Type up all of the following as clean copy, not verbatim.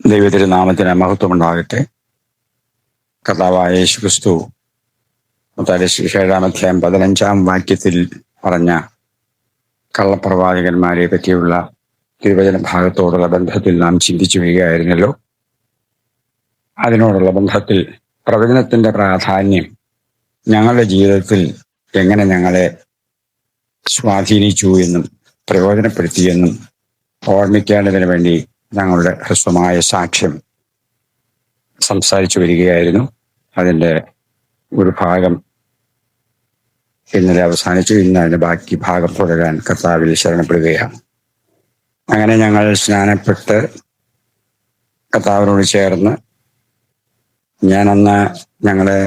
ദൈവത്തിരുനാമത്തിന് മഹത്വമുണ്ടാകട്ടെ. കർത്താവായ യേശുക്രിസ്തു മത്തായി സുവിശേഷം 7-15 പറഞ്ഞ കള്ളപ്രവാചകന്മാരെ പറ്റിയുള്ള തിരുവചന ഭാഗത്തോടുള്ള ബന്ധത്തിൽ നാം ചിന്തിച്ചു വരികയായിരുന്നല്ലോ. അതിനോടുള്ള ബന്ധത്തിൽ പ്രവചനത്തിന്റെ പ്രാധാന്യം ഞങ്ങളുടെ ജീവിതത്തിൽ എങ്ങനെ ഞങ്ങളെ സ്വാധീനിച്ചു എന്നും പ്രയോജനപ്പെടുത്തിയെന്നും ഓർമ്മിക്കേണ്ടതിന് വേണ്ടി ഞങ്ങളുടെ ഹ്രസ്വമായ സാക്ഷ്യം സംസാരിച്ചു വരികയായിരുന്നു. അതിൻ്റെ ഒരു ഭാഗം ഇന്നലെ അവസാനിച്ചു. ഇന്ന് അതിൻ്റെ ബാക്കി ഭാഗം തുടരാൻ കർത്താവിൽ ശരണപ്പെടുകയാണ്. അങ്ങനെ ഞങ്ങൾ സ്നാനപ്പെട്ട് കർത്താവിനോട് ചേർന്ന്, ഞാനന്ന് ഞങ്ങളെ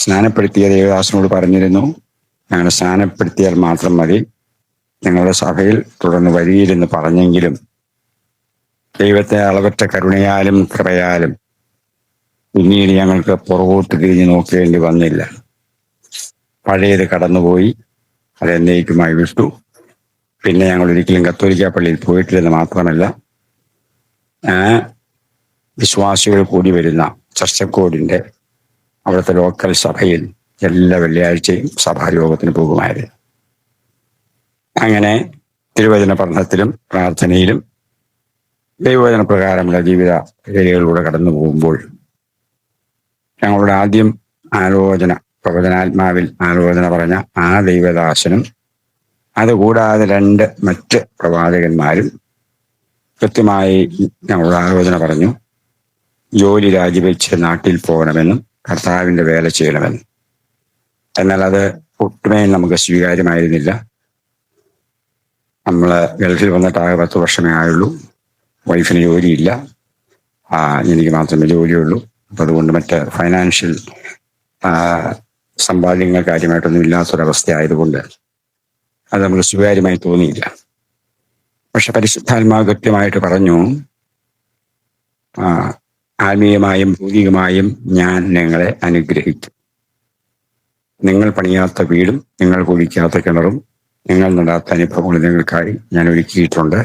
സ്നാനപ്പെടുത്തിയ ദേവദാസനോട് പറഞ്ഞിരുന്നു, ഞങ്ങളെ സ്നാനപ്പെടുത്തിയാൽ മാത്രം മതി, ഞങ്ങളുടെ സഭയിൽ തുടർന്ന് വരിയില്ലെന്ന് പറഞ്ഞെങ്കിലും ദൈവത്തെ അളവറ്റ കരുണയാലും കൃപയാലും പിന്നീട് ഞങ്ങൾക്ക് പുറകോട്ട് തിരിഞ്ഞു നോക്കേണ്ടി വന്നില്ല. പഴയത് കടന്നുപോയി, അതെന്നേക്കുമായി വിട്ടു. പിന്നെ ഞങ്ങൾ ഒരിക്കലും കത്തോലിക്ക പള്ളിയിൽ പോയിട്ടില്ലെന്ന് മാത്രമല്ല, വിശ്വാസികൾ കൂടി വരുന്ന ചർച്ചക്കോടിൻ്റെ അവിടുത്തെ ലോക്കൽ സഭയിൽ എല്ലാ വെള്ളിയാഴ്ചയും സഭായോഗത്തിന് പോകുമായിരുന്നു. അങ്ങനെ തിരുവചന പഠനത്തിലും പ്രാർത്ഥനയിലും ദൈവവചന പ്രകാരമുള്ള ജീവിത രീതികളിലൂടെ കടന്നു പോകുമ്പോൾ ഞങ്ങളുടെ ആദ്യം ആലോചന, പ്രവചനാത്മാവിൽ ആലോചന പറഞ്ഞ ആ ദൈവദാസനും അതുകൂടാതെ 2 മറ്റ് പ്രവാചകന്മാരും കൃത്യമായി ഞങ്ങളുടെ ആലോചന പറഞ്ഞു. ജോലി രാജിവെച്ച് നാട്ടിൽ പോകണമെന്നും കർത്താവിൻ്റെ വേല ചെയ്യണമെന്നും. എന്നാൽ അത് ഒട്ടുമേ നമുക്ക് സ്വീകാര്യമായിരുന്നില്ല. നമ്മൾ ഗൾഫിൽ വന്നിട്ട് ആകെ 10 വർഷമേ ആയുള്ളൂ. വൈഫിന് ജോലിയില്ല, എനിക്ക് മാത്രമേ ജോലിയുള്ളൂ. അപ്പം അതുകൊണ്ട് മറ്റ് ഫൈനാൻഷ്യൽ സമ്പാദ്യങ്ങൾ കാര്യമായിട്ടൊന്നും ഇല്ലാത്തൊരവസ്ഥ ആയതുകൊണ്ട് അത് നമുക്ക് സ്വീകാര്യമായി തോന്നിയില്ല. പക്ഷെ പരിശുദ്ധാത്മാവ് കൃത്യമായിട്ട് പറഞ്ഞു, ആത്മീയമായും ഭൗതികമായും ഞാൻ നിങ്ങളെ അനുഗ്രഹിക്കും. നിങ്ങൾ പണിയാത്ത വീടും നിങ്ങൾ കുഴിക്കാത്ത കിണറും നിങ്ങൾ നടാത്ത അനുഭവങ്ങൾ നിങ്ങൾക്കായി ഞാൻ ഒരുക്കിയിട്ടുണ്ട്.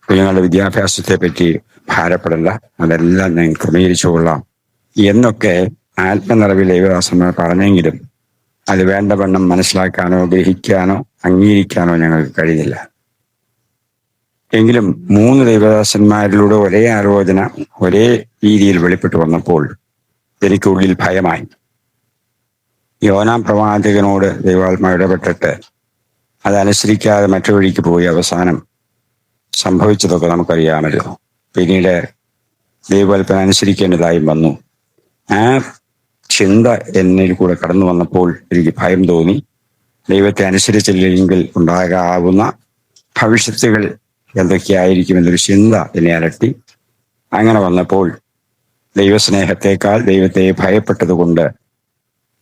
കുഞ്ഞുങ്ങളുടെ വിദ്യാഭ്യാസത്തെ പറ്റി ഭാരപ്പെടില്ല, അതെല്ലാം ഞാൻ ക്രമീകരിച്ചു കൊള്ളാം എന്നൊക്കെ ആത്മനിറവിൽ ദൈവദാസന്മാർ പറഞ്ഞെങ്കിലും അത് വേണ്ടവണ്ണം മനസ്സിലാക്കാനോ ഗ്രഹിക്കാനോ അംഗീകരിക്കാനോ ഞങ്ങൾക്ക് കഴിഞ്ഞില്ല. എങ്കിലും 3 ദൈവദാസന്മാരിലൂടെ ഒരേ ആലോചന ഒരേ രീതിയിൽ വെളിപ്പെട്ടു വന്നപ്പോൾ എനിക്കുള്ളിൽ ഭയമായി. യോനാ പ്രവാചകനോട് ദൈവാത്മാവ് ഇടപെട്ടിട്ട് അതനുസരിക്കാതെ മറ്റൊഴിക്ക് പോയി അവസാനം സംഭവിച്ചതൊക്കെ നമുക്കറിയാമല്ലോ. പിന്നീട് ദൈവകൽപ്പന അനുസരിക്കേണ്ടതായും വന്നു. ആ ചിന്ത എന്നിൽ കൂടെ കടന്നു വന്നപ്പോൾ എനിക്ക് ഭയം തോന്നി. ദൈവത്തെ അനുസരിച്ചില്ലെങ്കിൽ ഉണ്ടാകാവുന്ന ഭവിഷ്യത്തുകൾ എന്തൊക്കെയായിരിക്കുമെന്നൊരു ചിന്ത എന്നെ അലട്ടി. അങ്ങനെ വന്നപ്പോൾ ദൈവസ്നേഹത്തെക്കാൾ ദൈവത്തെ ഭയപ്പെട്ടത് കൊണ്ട്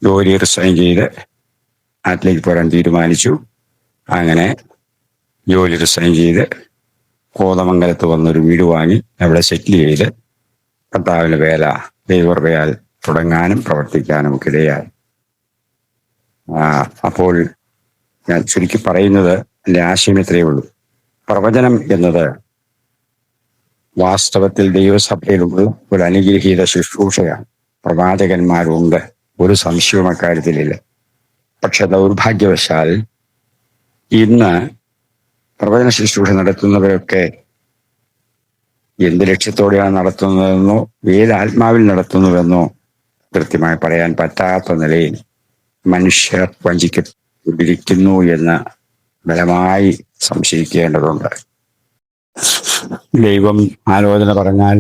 ജോലി റിസൈൻ ചെയ്ത് നാട്ടിലേക്ക് പോരാൻ തീരുമാനിച്ചു. അങ്ങനെ ജോലി റിസൈൻ ചെയ്ത് കോതമംഗലത്ത് വന്നൊരു വീട് വാങ്ങി അവിടെ സെറ്റിൽ ചെയ്ത് കർത്താവിൻ്റെ വേല ദൈവകൃപയാൽ തുടങ്ങാനും പ്രവർത്തിക്കാനും ഒക്കെ ഇടയായി. അപ്പോൾ ഞാൻ ചുരുക്കി പറയുന്നത്, എൻ്റെ ആശയം ഇത്രയേ ഉള്ളൂ. പ്രവചനം എന്നത് വാസ്തവത്തിൽ ദൈവസഭയിലുള്ള ഒരു അനുഗ്രഹീത ശുശ്രൂഷയാണ്. പ്രവാചകന്മാരുണ്ട്, ഒരു സംശയവും അക്കാര്യത്തിലില്ല. പക്ഷെ ദൗർഭാഗ്യവശാൽ ഇന്ന് പ്രവചന ശുശ്രൂഷ നടത്തുന്നവരൊക്കെ എന്ത് ലക്ഷ്യത്തോടെയാണ് നടത്തുന്നതെന്നോ ഏത് ആത്മാവിൽ നടത്തുന്നുവെന്നോ കൃത്യമായി പറയാൻ പറ്റാത്ത നിലയിൽ മനുഷ്യർ വഞ്ചിക്കപ്പെട്ടിരിക്കുന്നു എന്ന് ബലമായി സംശയിക്കേണ്ടതുണ്ട്. ദൈവം ആലോചന പറഞ്ഞാൽ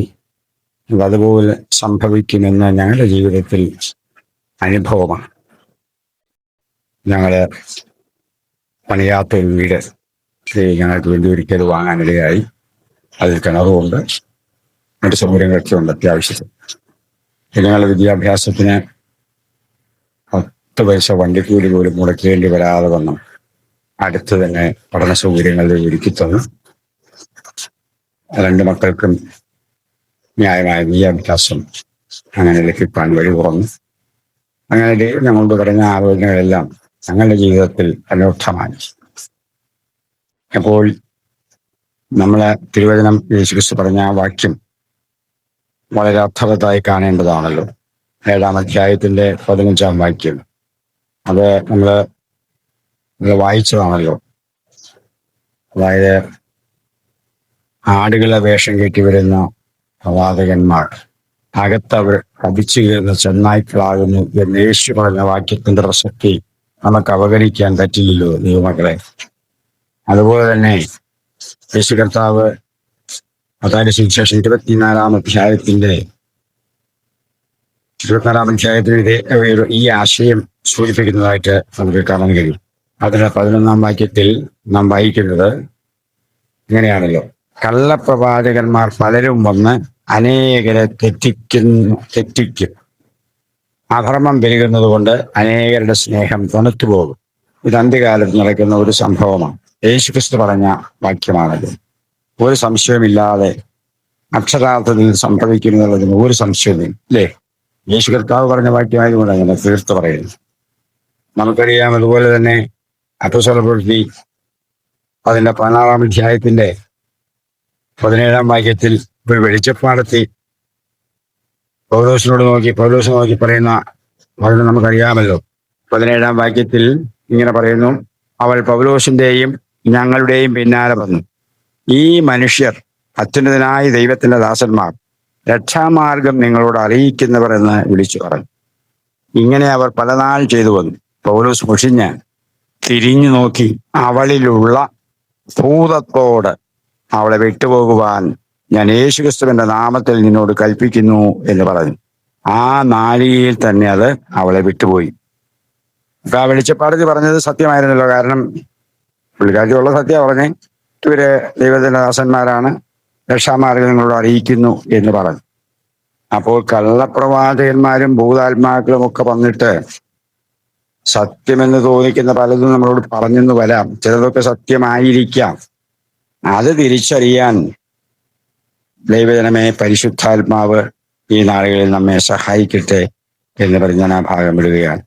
അതുപോലെ സംഭവിക്കുമെന്ന് ഞങ്ങളുടെ ജീവിതത്തിൽ അനുഭവമാണ്. ഞങ്ങൾ പണിയാത്തൊരു വീട് ഞങ്ങൾക്ക് വേണ്ടി ഒരിക്കൽ വാങ്ങാനിടയായി. അതിൽ കിണറുമുണ്ട്, മറ്റു സൗകര്യങ്ങളൊക്കെ ഉണ്ട് അത്യാവശ്യത്തിന്. ഞങ്ങളുടെ വിദ്യാഭ്യാസത്തിന് 10 പൈസ വണ്ടിക്കൂലി പോലും മുടക്കേണ്ടി വരാതെ വന്നു അടുത്ത് തന്നെ പഠന സൗകര്യങ്ങൾ ഒരുക്കി തന്നു. 2 മക്കൾക്കും ന്യായമായ വിദ്യാഭ്യാസം അങ്ങനെ ലഭിക്കാൻ വഴി തുറന്നു. അങ്ങനെ ഞങ്ങളോട് പറഞ്ഞ ആലോചനകളെല്ലാം ഞങ്ങളുടെ ജീവിതത്തിൽ അനർത്ഥമായി. അപ്പോൾ നമ്മളെ തിരുവചനം യേശുക്രിസ്തു പറഞ്ഞ ആ വാക്യം വളരെ അർത്ഥവത്തായി കാണേണ്ടതാണല്ലോ. 7-ാം അധ്യായത്തിന്റെ 15-ാം വാക്യം അത് നമ്മൾ വായിച്ചതാണല്ലോ. അതായത് ആടുകളെ വേഷം കെട്ടി വരുന്ന പ്രവാചകന്മാർ അകത്തവർ കടിച്ചു കയറുന്ന ചെന്നായ്ക്കളാകുന്നു എന്ന് യേശു പറഞ്ഞ വാക്യത്തിന്റെ പ്രസക്തി നമുക്ക് അവഗണിക്കാൻ പറ്റില്ലല്ലോ ദൈവമക്കളെ. അതുപോലെ തന്നെ യേശു കർത്താവ് മത്തായിയുടെ സുവിശേഷം 24-ാം അധ്യായത്തിൽ ഈ ആശയം സൂചിപ്പിക്കുന്നതായിട്ട് നമുക്ക് കാണാൻ കഴിയും. അതിന് 11-ാം വാക്യത്തിൽ നാം വായിക്കുന്നത് ഇങ്ങനെയാണല്ലോ: കള്ളപ്രവാചകന്മാർ പലരും വന്ന് അനേകരെ തെറ്റിക്കും. അധർമ്മം പെരുകുന്നത് കൊണ്ട് അനേകരുടെ സ്നേഹം തണുത്തു പോകും. ഇത് അന്ത്യകാലത്ത് നടക്കുന്ന ഒരു സംഭവമാണ്. യേശുക്രിസ്തു പറഞ്ഞ വാക്യമാണത്. ഒരു സംശയമില്ലാതെ അക്ഷരാർത്ഥത്തിൽ സംഭവിക്കുന്നുള്ളതിന് ഒരു സംശയമില്ല, അല്ലേ? യേശു കർത്താവ് പറഞ്ഞ വാക്യമായതുകൊണ്ട് അങ്ങനെ തീർത്ത് പറയുന്നു. നമുക്കറിയാം. അതുപോലെ തന്നെ അപ്പോസ്തലപ്രവൃത്തി അതിന്റെ 16-ാം അധ്യായത്തിന്റെ 17-ാം വാക്യത്തിൽ ഒരു വെളിച്ചപ്പാടത്തി പൗലോസ് നോക്കി പറയുന്ന വളരെ നമുക്കറിയാമല്ലോ. 17-ാം വാക്യത്തിൽ ഇങ്ങനെ പറയുന്നു: അവൾ പൗലോസിന്റെയും ഞങ്ങളുടെയും പിന്നാലെ വന്നു. ഈ മനുഷ്യർ അത്യുന്നതനായ ദൈവത്തിന്റെ ദാസന്മാർ, രക്ഷാമാർഗം നിങ്ങളോട് അറിയിക്കുന്നവർ എന്ന് വിളിച്ചു പറഞ്ഞു. ഇങ്ങനെ അവർ പലനാൾ ചെയ്തു വന്നു. പൗലോസ് മുഷിഞ്ഞ് തിരിഞ്ഞു നോക്കി അവളിലുള്ള ഭൂതത്തോട്, അവളെ വിട്ടുപോകുവാൻ ഞാൻ യേശുക്രിസ്തുവിന്റെ നാമത്തിൽ നിന്നോട് കൽപ്പിക്കുന്നു എന്ന് പറഞ്ഞു. ആ നാഴികയിൽ തന്നെ അത് അവളെ വിട്ടുപോയി. അപ്പൊ ആ വെളിച്ചപ്പാടത്തിൽ പറഞ്ഞത് സത്യമായിരുന്നല്ലോ. കാരണം പുള്ളിക്കാരിയുള്ള സത്യം പറഞ്ഞേ, ഇവര് ദൈവത്തിന്റെ ദാസന്മാരാണ്, രക്ഷാമാർഗം നിങ്ങളോട് അറിയിക്കുന്നു എന്ന് പറഞ്ഞു. അപ്പോൾ കള്ളപ്രവാചകന്മാരും ഭൂതാത്മാക്കളും ഒക്കെ വന്നിട്ട് സത്യമെന്ന് തോന്നിക്കുന്ന പലതും നമ്മളോട് പറഞ്ഞെന്ന് വരാം. ചിലതൊക്കെ സത്യമായിരിക്കാം. അത് തിരിച്ചറിയാൻ ദൈവജനമേ, പരിശുദ്ധാത്മാവ് ഈ നാളുകളിൽ നമ്മെ സഹായിക്കട്ടെ എന്ന് പറഞ്ഞ് ഞാൻ ആ ഭാഗം വിടുകയാണ്.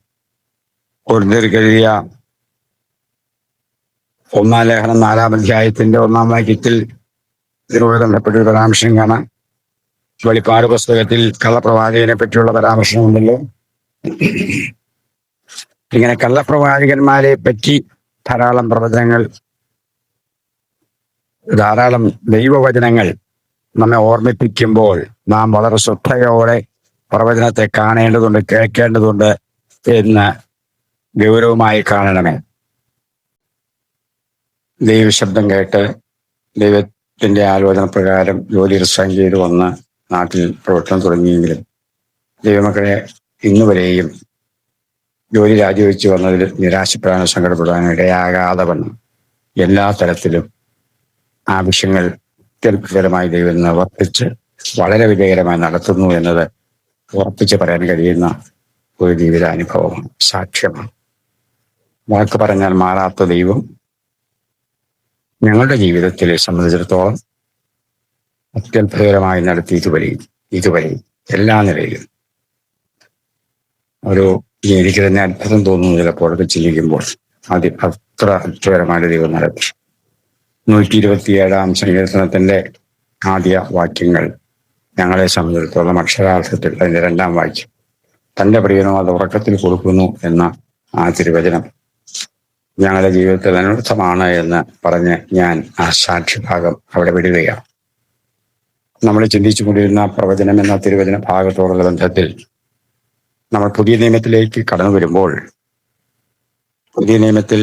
കൊരിന്ത്യർക്കെഴുതിയ 1-ാം ലേഖനം 4-ാം അധ്യായത്തിന്റെ 1-ാം വാക്യത്തിൽ ഇതിനോട് ബന്ധപ്പെട്ടൊരു പരാമർശം കാണാം. വെളിപ്പാട് പുസ്തകത്തിൽ കള്ളപ്രവാചകനെ പറ്റിയുള്ള പരാമർശമുണ്ടല്ലോ. ഇങ്ങനെ കള്ളപ്രവാചകന്മാരെ പറ്റി ധാരാളം ദൈവവചനങ്ങൾ നമ്മെ ഓർമ്മിപ്പിക്കുമ്പോൾ നാം വളരെ ശ്രദ്ധയോടെ പ്രവചനത്തെ കാണേണ്ടതുണ്ട്, കേൾക്കേണ്ടതുണ്ട് എന്ന് ഗൗരവമായി കാണണമേ. ദൈവശബ്ദം കേട്ട് ദൈവത്തിന്റെ ആലോചന പ്രകാരം ജോലി റിസൈൻ ചെയ്ത് വന്ന് നാട്ടിൽ പ്രവർത്തനം തുടങ്ങിയെങ്കിലും ദൈവമക്കളെ ഇന്നുവരെയും ജോലി രാജിവെച്ച് വന്നതിൽ നിരാശപ്പെടാനോ സങ്കടപ്പെടാനോ ഇടയാകാതെ വന്നു എല്ലാ തരത്തിലും ആവശ്യങ്ങൾ അത്യത്ഭുതകരമായി ദൈവം നിവർത്തിച്ച് വളരെ വിജയകരമായി നടത്തുന്നു എന്നത് ഉറപ്പിച്ച് പറയാൻ കഴിയുന്ന ഒരു ജീവിതാനുഭവമാണ്, സാക്ഷ്യമാണ്. വാക്ക് പറഞ്ഞാൽ മാറാത്ത ദൈവം ഞങ്ങളുടെ ജീവിതത്തെ സംബന്ധിച്ചിടത്തോളം അത്യത്ഭുതകരമായി നടത്തി ഇതുവരെയും എല്ലാ നിലയിലും. എനിക്ക് തന്നെ അത്ഭുതം തോന്നുന്നു ചിലപ്പോഴൊക്കെ ചിന്തിക്കുമ്പോൾ. അത്ര അത്ഭുതകരമായ ദൈവം നടത്തി. 127-ാം സങ്കീർത്തനത്തിന്റെ ആദ്യ വാക്യങ്ങൾ ഞങ്ങളെ സംബന്ധിച്ചിടത്തോളം അക്ഷരാർത്ഥത്തിൽ അതിന്റെ 2-ാം വാക്യം, തന്റെ പ്രിയനോ അത് ഉറക്കത്തിൽ കൊടുക്കുന്നു എന്ന ആ തിരുവചനം ഞങ്ങളുടെ ജീവിതത്തിൽ അനർത്ഥമാണ് എന്ന് പറഞ്ഞ് ഞാൻ ആ സാക്ഷ്യഭാഗം അവിടെ വിടുകയാണ്. നമ്മൾ ചിന്തിച്ചുകൊണ്ടിരുന്ന പ്രവചനം എന്ന തിരുവചന ഭാഗത്തോടുള്ള ബന്ധത്തിൽ നമ്മൾ പുതിയ നിയമത്തിലേക്ക് കടന്നു വരുമ്പോൾ, പുതിയ നിയമത്തിൽ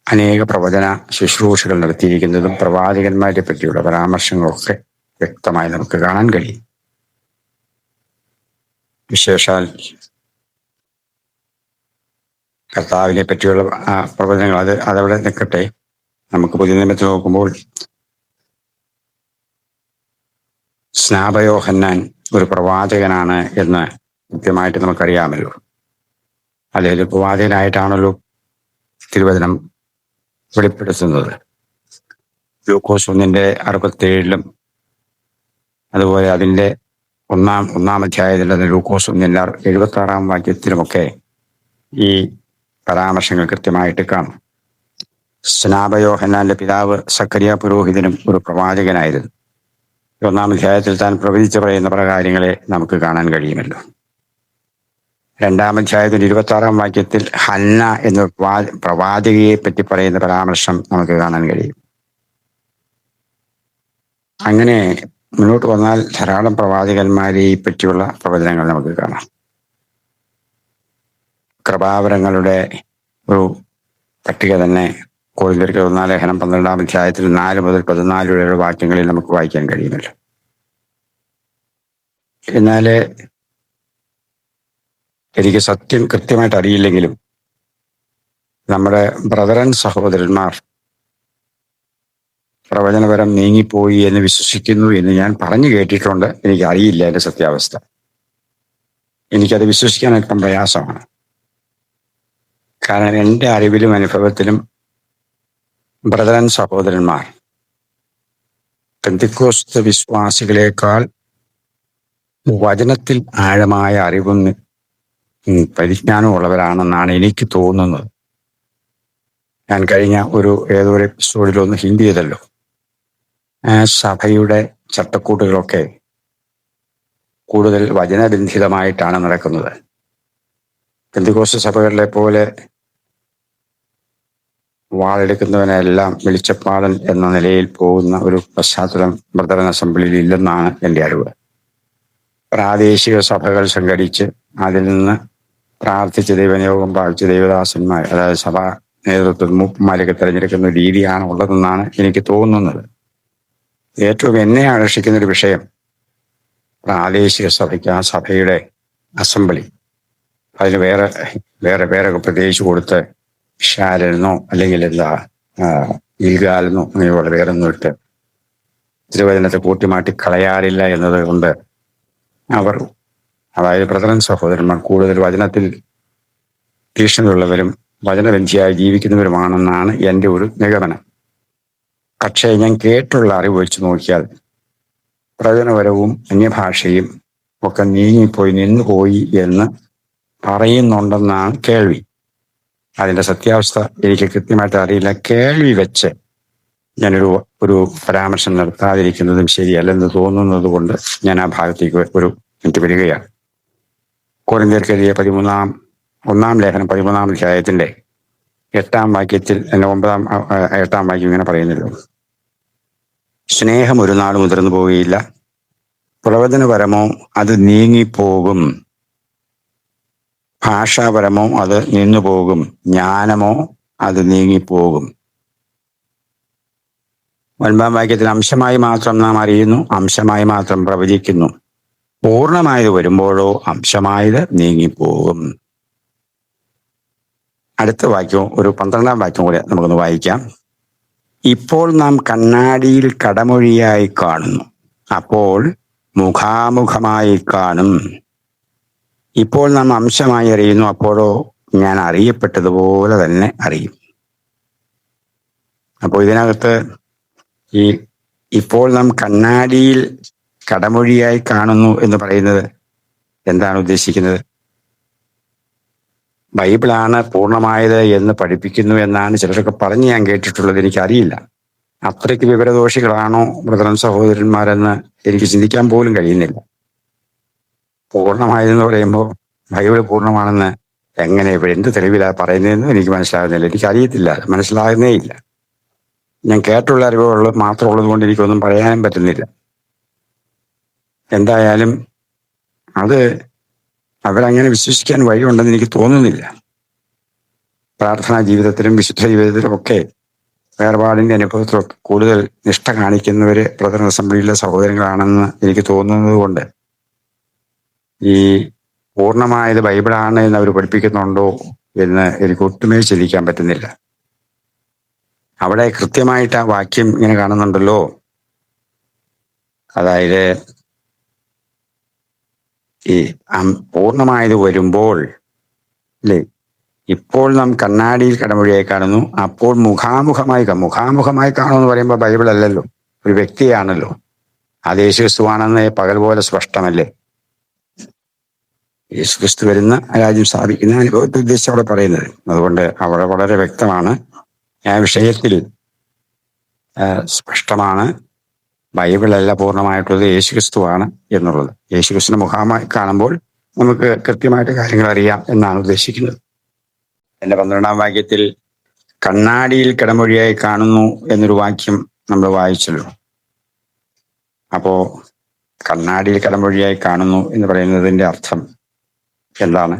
അനേക പ്രവചന ശുശ്രൂഷകൾ നടത്തിയിരിക്കുന്നതും പ്രവാചകന്മാരെ പറ്റിയുള്ള പരാമർശങ്ങളൊക്കെ വ്യക്തമായി നമുക്ക് കാണാൻ കഴിയും. വിശേഷാൽ കർത്താവിനെ പറ്റിയുള്ള പ്രവചനങ്ങൾ അതവിടെ നിൽക്കട്ടെ. നമുക്ക് പുതിയ നിയമത്തിൽ നോക്കുമ്പോൾ സ്നാപയോഹന്നാൻ ഒരു പ്രവാചകനാണ് എന്ന് കൃത്യമായിട്ട് നമുക്കറിയാമല്ലോ. അല്ലെങ്കിൽ പ്രവാചകനായിട്ടാണല്ലോ തിരുവചനം വെളിപ്പെടുത്തുന്നത്. ലൂക്കോസ് 1:67 അതുപോലെ അതിൻ്റെ ഒന്നാം അധ്യായത്തിൽ ലൂക്കോസ് 1:76 വാക്യത്തിലുമൊക്കെ ഈ പരാമർശങ്ങൾ കൃത്യമായിട്ട് കാണും. സ്നാപയോഹന്നാന്റെ പിതാവ് സക്കറിയ പുരോഹിതനും ഒരു പ്രവാചകനായിരുന്നു. ഒന്നാം അധ്യായത്തിൽ താൻ പ്രവചിച്ചു പറയുന്ന പല കാര്യങ്ങളെ നമുക്ക് കാണാൻ കഴിയുമല്ലോ. രണ്ടാം അധ്യായത്തിൽ 26 ഹന്ന എന്ന പ്രവാചകയെ പറ്റി പറയുന്ന പരാമർശം നമുക്ക് കാണാൻ കഴിയും. അങ്ങനെ മുന്നോട്ട് വന്നാൽ ധാരാളം പ്രവാചകന്മാരെ പറ്റിയുള്ള പ്രവചനങ്ങൾ നമുക്ക് കാണാം. കൃപാവരങ്ങളുടെ ഒരു പട്ടിക തന്നെ കൊരിന്ത്യർക്ക് 1 ലേഖനം 12 അധ്യായത്തിൽ 4 മുതൽ 14 വരെയുള്ള വാക്യങ്ങളിൽ നമുക്ക് വായിക്കാൻ കഴിയുമല്ലോ. എന്നാൽ എനിക്ക് സത്യം കൃത്യമായിട്ട് അറിയില്ലെങ്കിലും നമ്മുടെ ബ്രദറൻ സഹോദരന്മാർ പ്രവചനപരം നീങ്ങിപ്പോയി എന്ന് വിശ്വസിക്കുന്നു എന്ന് ഞാൻ പറഞ്ഞു കേട്ടിട്ടുണ്ട്. എനിക്ക് അറിയില്ല അതിന്റെ സത്യാവസ്ഥ. എനിക്കത് വിശ്വസിക്കാൻ അല്പം പ്രയാസമാണ്. കാരണം എൻ്റെ അറിവിലും അനുഭവത്തിലും ബ്രദറൻ സഹോദരന്മാർ പെന്തിക്കോസ്ത് വിശ്വാസികളെക്കാൾ വചനത്തിൽ ആഴമായ അറിവും പരിജ്ഞാനവും ഉള്ളവരാണെന്നാണ് എനിക്ക് തോന്നുന്നത്. ഞാൻ കഴിഞ്ഞ ഏതോ ഒരു എപ്പിസോഡിലൊന്ന് ഹിന്റ് ചെയ്തല്ലോ, ആ സഭയുടെ ചട്ടക്കൂട്ടുകളൊക്കെ കൂടുതൽ വചനബന്ധിതമായിട്ടാണ് നടക്കുന്നത്. പെന്തിക്കോസ്ത് സഭകളിലെ പോലെ വാളെടുക്കുന്നവനെല്ലാം വെളിച്ചപ്പാടൻ എന്ന നിലയിൽ പോകുന്ന ഒരു പശ്ചാത്തലം ബ്രദറൻ അസംബ്ലിയിൽ ഇല്ലെന്നാണ് എൻ്റെ അറിവ്. പ്രാദേശിക സഭകൾ സംഘടിച്ച് അതിൽ നിന്ന് പ്രാർത്ഥിച്ച് ദൈവനിയോഗം പാലിച്ച് ദൈവദാസന്മാർ, അതായത് സഭാ നേതൃത്വം മൂപ്പന്മാരൊക്കെ തിരഞ്ഞെടുക്കുന്ന രീതിയാണ് ഉള്ളതെന്നാണ് എനിക്ക് തോന്നുന്നത്. ഏറ്റവും എന്നെ ആകർഷിക്കുന്ന ഒരു വിഷയം പ്രാദേശിക സഭയ്ക്ക് ആ സഭയുടെ അസംബ്ലി അതിന് വേറെ പ്രത്യേകിച്ച് കൊടുത്ത് ഷാലെന്നോ അല്ലെങ്കിൽ ഗിൽഗാലെന്നോ അങ്ങനെയുള്ള വേറൊന്നും ഇട്ട് തിരുവചനത്തെ കൂട്ടിമാറ്റി കളയാറില്ല എന്നത് കൊണ്ട് അവർ, അതായത് ബ്രദറൻ സഹോദരന്മാർ, കൂടുതൽ വചനത്തിൽ തീക്ഷ്ണതയുള്ളവരും വചനബന്ധിയായി ജീവിക്കുന്നവരുമാണെന്നാണ് എൻ്റെ ഒരു നിഗമനം. പക്ഷേ ഞാൻ കേട്ടുള്ള അറിവ് വെച്ച് നോക്കിയാൽ പ്രവചനപരവും അന്യഭാഷയും ഒക്കെ നിന്നുപോയി എന്ന് പറയുന്നുണ്ടെന്നാണ് കേൾവി. അതിൻ്റെ സത്യാവസ്ഥ എനിക്ക് കൃത്യമായിട്ട് അറിയില്ല. കേൾവി വെച്ച് ഞാനൊരു പരാമർശം നടത്താതിരിക്കുന്നതും ശരിയല്ലെന്ന് തോന്നുന്നത് കൊണ്ട് ഞാൻ ആ ഭാഗത്തേക്ക് ഒരു മിനിറ്റ് വരികയാണ്. കൊരിന്ത്യർക്കെതിരെ 1 ലേഖനം 13 അധ്യായത്തിന്റെ 8 വാക്യത്തിൽ 8 വാക്യം ഇങ്ങനെ പറയുന്നല്ലോ: സ്നേഹം ഒരു നാൾ മുതിർന്നു പോവുകയില്ല, പ്രവചനപരമോ അത് നീങ്ങിപ്പോകും, ഭാഷാപരമോ അത് നിന്നുപോകും, ജ്ഞാനമോ അത് നീങ്ങിപ്പോകും. 9 വാക്യത്തിൽ അംശമായി മാത്രം നാം അറിയുന്നു, അംശമായി മാത്രം പ്രവചിക്കുന്നു, പൂർണ്ണമായത് വരുമ്പോഴോ അംശമായത് നീങ്ങിപ്പോകും. അടുത്ത വാക്യവും ഒരു 12 വാക്യം കൂടെ നമുക്കൊന്ന് വായിക്കാം. ഇപ്പോൾ നാം കണ്ണാടിയിൽ കടമൊഴിയായി കാണുന്നു, അപ്പോൾ മുഖാമുഖമായി കാണും. ഇപ്പോൾ നാം അംശമായി അറിയുന്നു, അപ്പോഴോ ഞാൻ അറിയപ്പെട്ടതുപോലെ തന്നെ അറിയും. അപ്പോൾ ഇതിനകത്ത് ഇപ്പോൾ നാം കണ്ണാടിയിൽ കടമൊഴിയായി കാണുന്നു എന്ന് പറയുന്നത് എന്താണ് ഉദ്ദേശിക്കുന്നത്? ബൈബിളാണ് പൂർണ്ണമായത് എന്ന് പഠിപ്പിക്കുന്നു എന്നാണ് ചിലരൊക്കെ പറഞ്ഞ് ഞാൻ കേട്ടിട്ടുള്ളത്. എനിക്കറിയില്ല. അത്രയ്ക്ക് വിവരദോഷികളാണോ ബ്രദറൻ സഹോദരന്മാരെന്ന് എനിക്ക് ചിന്തിക്കാൻ പോലും കഴിയുന്നില്ല. പൂർണ്ണമായതെന്ന് പറയുമ്പോൾ ബൈബിൾ പൂർണ്ണമാണെന്ന് എങ്ങനെ എന്ത് തെളിവിലാണ് പറയുന്നതെന്നും എനിക്ക് മനസ്സിലാകുന്നില്ല. എനിക്കറിയത്തില്ല, മനസ്സിലാകുന്നേ ഇല്ല. ഞാൻ കേട്ടുള്ള അറിവുകൾ മാത്രമുള്ളത് കൊണ്ട് എനിക്കൊന്നും പറയാനും പറ്റുന്നില്ല. എന്തായാലും അത് അവരങ്ങനെ വിശ്വസിക്കാൻ വഴിയുണ്ടെന്ന് എനിക്ക് തോന്നുന്നില്ല. പ്രാർത്ഥനാ ജീവിതത്തിലും വിശുദ്ധ ജീവിതത്തിലും ഒക്കെ വേർപാടിന്റെ അനുഭവത്തിലൊക്കെ കൂടുതൽ നിഷ്ഠ കാണിക്കുന്നവര് ബ്രദറൻ അസംബ്ലിയിലെ സഹോദരങ്ങളാണെന്ന് എനിക്ക് തോന്നുന്നത് കൊണ്ട് ഈ പൂർണ്ണമായത് ബൈബിളാണ് എന്ന് അവർ പഠിപ്പിക്കുന്നുണ്ടോ എന്ന് എനിക്ക് ഒട്ടുമേ ചിന്തിക്കാൻ പറ്റുന്നില്ല. അവിടെ കൃത്യമായിട്ട് ആ വാക്യം ഇങ്ങനെ കാണുന്നുണ്ടല്ലോ, അതായത് ഈ പൂർണ്ണമായത് വരുമ്പോൾ അല്ലേ, ഇപ്പോൾ നാം കണ്ണാടിയിൽ കടമൊഴിയായി കാണുന്നു, അപ്പോൾ മുഖാമുഖമായി കാണുമെന്ന് പറയുമ്പോൾ ബൈബിൾ അല്ലല്ലോ, ഒരു വ്യക്തിയാണല്ലോ. അത് യേശുക്രിസ്തുവാണെന്ന് പകൽ പോലെ സ്പഷ്ടമല്ലേ. യേശുക്രിസ്തു വരുന്ന രാജ്യം സ്ഥാപിക്കുന്ന അനുഭവത്തെ ഉദ്ദേശിച്ച് അവിടെ പറയുന്നത്. അതുകൊണ്ട് അവിടെ വളരെ വ്യക്തമാണ്, ആ വിഷയത്തിൽ സ്പഷ്ടമാണ്. ബൈബിളല്ല പൂർണ്ണമായിട്ടുള്ളത് യേശുക്രിസ്തുവാണ് എന്നുള്ളത്. യേശുക്രിസ്തുവിനെ മുഖമായി കാണുമ്പോൾ നമുക്ക് കൃത്യമായിട്ട് കാര്യങ്ങൾ അറിയാം എന്നാണ് ഉദ്ദേശിക്കുന്നത്. എന്റെ 12-ാം വാക്യത്തിൽ കണ്ണാടിയിൽ കിടമൊഴിയായി കാണുന്നു എന്നൊരു വാക്യം നമ്മൾ വായിച്ചല്ലോ. അപ്പോ കണ്ണാടിയിൽ കിടമൊഴിയായി കാണുന്നു എന്ന് പറയുന്നതിന്റെ അർത്ഥം എന്താണ്?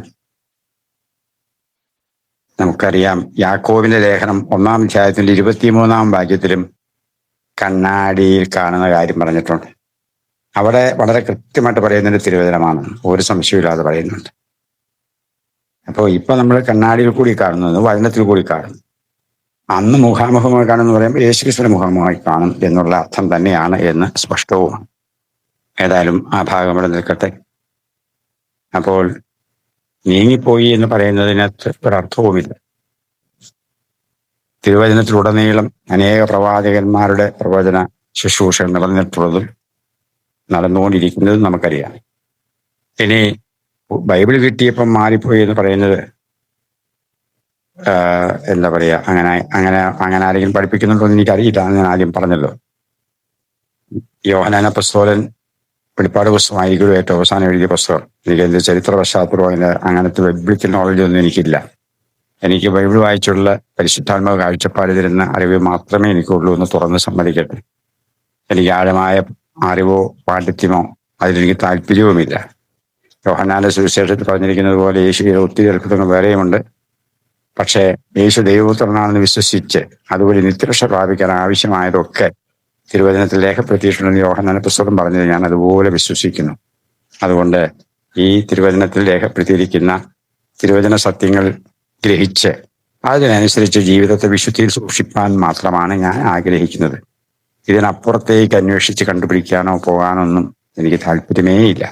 നമുക്കറിയാം, യാക്കോബിന്റെ ലേഖനം 1-ാം അധ്യായത്തിന്റെ 23-ാം വാക്യത്തിലും കണ്ണാടിയിൽ കാണുന്ന കാര്യം പറഞ്ഞിട്ടുണ്ട്. അവിടെ വളരെ കൃത്യമായിട്ട് പറയുന്നതിന്റെ തിരുവചനമാണ്, ഒരു സംശയമില്ലാതെ പറയുന്നുണ്ട്. അപ്പോൾ ഇപ്പൊ നമ്മൾ കണ്ണാടിയിൽ കൂടി കാണുന്നത് വചനത്തിൽ കൂടി കാണുന്നു. അന്ന് മുഖാമുഖമായി കാണുമെന്ന് പറയുമ്പോൾ യേശുക്രിസ്തുവിന്റെ മുഖാമുഖമായി കാണും എന്നുള്ള അർത്ഥം തന്നെയാണ് എന്ന് സ്പഷ്ടവുമാണ്. ഏതായാലും ആ ഭാഗം ഇവിടെ നിൽക്കട്ടെ. അപ്പോൾ നീങ്ങിപ്പോയി എന്ന് പറയുന്നതിനകത്ത് ഒരർത്ഥവുമില്ല. തിരുവചനത്തിലുടനീളം അനേക പ്രവാചകന്മാരുടെ പ്രവചന ശുശ്രൂഷ നടന്നിട്ടുള്ളതും നടന്നുകൊണ്ടിരിക്കുന്നതും നമുക്കറിയാം. ഇനി ബൈബിൾ കിട്ടിയപ്പം മാറിപ്പോയി എന്ന് പറയുന്നത് എന്താ പറയാ, അങ്ങനെ ആരെങ്കിലും പഠിപ്പിക്കുന്നുണ്ടോ എന്ന് എനിക്കറിയില്ല. ഞാൻ ആദ്യം പറഞ്ഞല്ലോ, യോഹന്നാൻ അപ്പോസ്തലൻ വെളിപ്പാട് പുസ്തകമായിരിക്കും ഏറ്റവും അവസാനം എഴുതിയ പുസ്തകം. എനിക്ക് എന്ത് ചരിത്ര പശ്ചാത്തലമോ അങ്ങനത്തെ ബൈബിളിക്കൽ നോളജൊന്നും എനിക്കില്ല. എനിക്ക് ബൈബിൾ വായിച്ചുള്ള പരിശുദ്ധാത്മാവ് കാഴ്ചപ്പാട് തരുന്ന അറിവ് മാത്രമേ എനിക്കുള്ളൂ എന്ന് തുറന്ന് സമ്മതിക്കട്ടെ. എനിക്ക് ആഴമായ അറിവോ പാണ്ഡിത്യമോ അതിലെനിക്ക് താല്പര്യവുമില്ല. യോഹന്നാന്റെ സുവിശേഷത്തിൽ പറഞ്ഞിരിക്കുന്നത് പോലെ യേശുവിന്റെ ഒത്തിരി അത്ഭുതങ്ങൾ വേറെയുമുണ്ട്. പക്ഷേ യേശു ദൈവപുത്രനാണെന്ന് വിശ്വസിച്ച് അതുപോലെ നിത്യരക്ഷ പ്രാപിക്കാൻ ആവശ്യമായതൊക്കെ തിരുവചനത്തിൽ രേഖപ്പെടുത്തിയിട്ടുണ്ടെന്ന് യോഹന്നാന്റെ പുസ്തകം പറഞ്ഞത് ഞാൻ അതുപോലെ വിശ്വസിക്കുന്നു. അതുകൊണ്ട് ഈ തിരുവചനത്തിൽ രേഖപ്പെടുത്തിയിരിക്കുന്ന തിരുവചന സത്യങ്ങൾ ഗ്രഹിച്ച് അതിനനുസരിച്ച് ജീവിതത്തെ വിശുദ്ധിയിൽ സൂക്ഷിപ്പാൻ മാത്രമാണ് ഞാൻ ആഗ്രഹിക്കുന്നത്. ഇതിനപ്പുറത്തേക്ക് അന്വേഷിച്ച് കണ്ടുപിടിക്കാനോ പോകാനോ ഒന്നും എനിക്ക് താല്പര്യമേ ഇല്ല.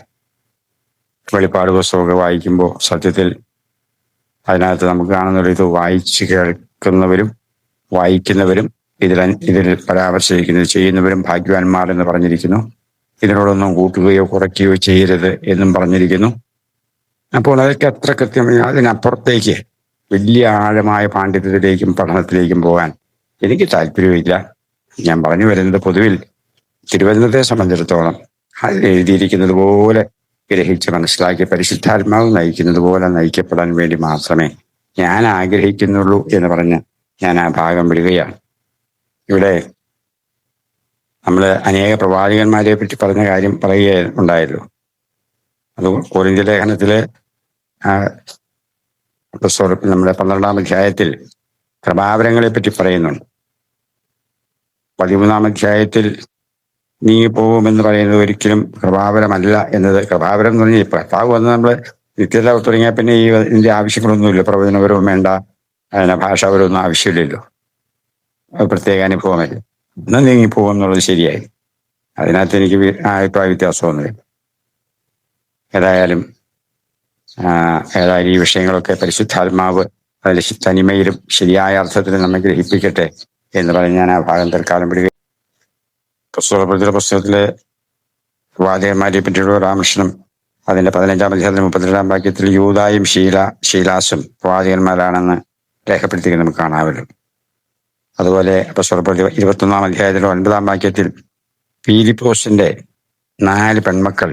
വെളിപ്പാട് പുസ്തകമൊക്കെ വായിക്കുമ്പോൾ സത്യത്തിൽ അതിനകത്ത് നമുക്ക് കാണുന്ന ഇത് വായിച്ച് കേൾക്കുന്നവരും വായിക്കുന്നവരും ഇതിൽ പരാമർശിക്കുന്നത് ചെയ്യുന്നവരും ഭാഗ്യവാന്മാർ എന്ന് പറഞ്ഞിരിക്കുന്നു. ഇതിനോടൊന്നും കൂട്ടുകയോ കുറയ്ക്കുകയോ ചെയ്യരുത് എന്നും പറഞ്ഞിരിക്കുന്നു. അപ്പോൾ അതൊക്കെ അത്ര കൃത്യമായി അതിനപ്പുറത്തേക്ക് വലിയ ആഴമായ പാണ്ഡിത്യത്തിലേക്കും പഠനത്തിലേക്കും പോകാൻ എനിക്ക് താല്പര്യമില്ല. ഞാൻ പറഞ്ഞു വരുന്നത് പൊതുവിൽ തിരുവചനത്തെ സംബന്ധിച്ചിടത്തോളം അതിൽ എഴുതിയിരിക്കുന്നത് പോലെ ഗ്രഹിച്ച് മനസ്സിലാക്കി പരിശുദ്ധാത്മാവ് നയിക്കുന്നത് പോലെ നയിക്കപ്പെടാൻ വേണ്ടി മാത്രമേ ഞാൻ ആഗ്രഹിക്കുന്നുള്ളൂ എന്ന് പറഞ്ഞ് ഞാൻ ആ ഭാഗം വിടുകയാണ്. ഇവിടെ നമ്മൾ അനേക പ്രവാചകന്മാരെ പറ്റി പറഞ്ഞ കാര്യം പറയുകയുണ്ടായല്ലോ. അത് കൊരിന്ത്യ ലേഖനത്തില് നമ്മുടെ 12-ാം അധ്യായത്തിൽ കൃപാവരങ്ങളെ പറ്റി പറയുന്നുണ്ട്. 13-ാം അധ്യായത്തിൽ നീങ്ങിപ്പോകുമെന്ന് പറയുന്നത് ഒരിക്കലും കൃപാവരമല്ല എന്നത്. കൃപാവരം എന്ന് പറഞ്ഞാൽ കർത്താവ് വന്ന് നമ്മൾ നിത്യത തുടങ്ങിയാൽ പിന്നെ ഇതിന്റെ ആവശ്യങ്ങളൊന്നുമില്ല. പ്രവചനപരവും വേണ്ട, അതിന് ഭാഷാപരമൊന്നും ആവശ്യമില്ലല്ലോ. പ്രത്യേക അനുഭവമല്ല. ഇന്ന് നീങ്ങിപ്പോകും എന്നുള്ളത് ശരിയായി. അതിനകത്ത് എനിക്ക് അഭിപ്രായ വ്യത്യാസമൊന്നുമില്ല. ഏതായാലും ഈ വിഷയങ്ങളൊക്കെ പരിശുദ്ധാത്മാവ് അതിൽ തനിമയിലും ശരിയായ അർത്ഥത്തിലും നമ്മെ ഗ്രഹിപ്പിക്കട്ടെ എന്ന് പറഞ്ഞ് ഞാൻ ആ ഭാഗം തൽക്കാലം വിടുക. പുസ്തകത്തിലെ പ്രവാചകന്മാരെ പറ്റിയുള്ള പരാമർശനം അതിന്റെ 15-ാം അധ്യായത്തിൽ 32-ാം വാക്യത്തിൽ യൂദായും ശീലാസും പ്രവാചകന്മാരാണെന്ന് രേഖപ്പെടുത്തിയത് നമുക്ക് കാണാമല്ലോ. അതുപോലെ പുസ്തകത്തിൽ 21-ാം അധ്യായത്തിൽ 9-ാം വാക്യത്തിൽ ഫിലിപ്പോസിന്റെ 4 പെൺമക്കൾ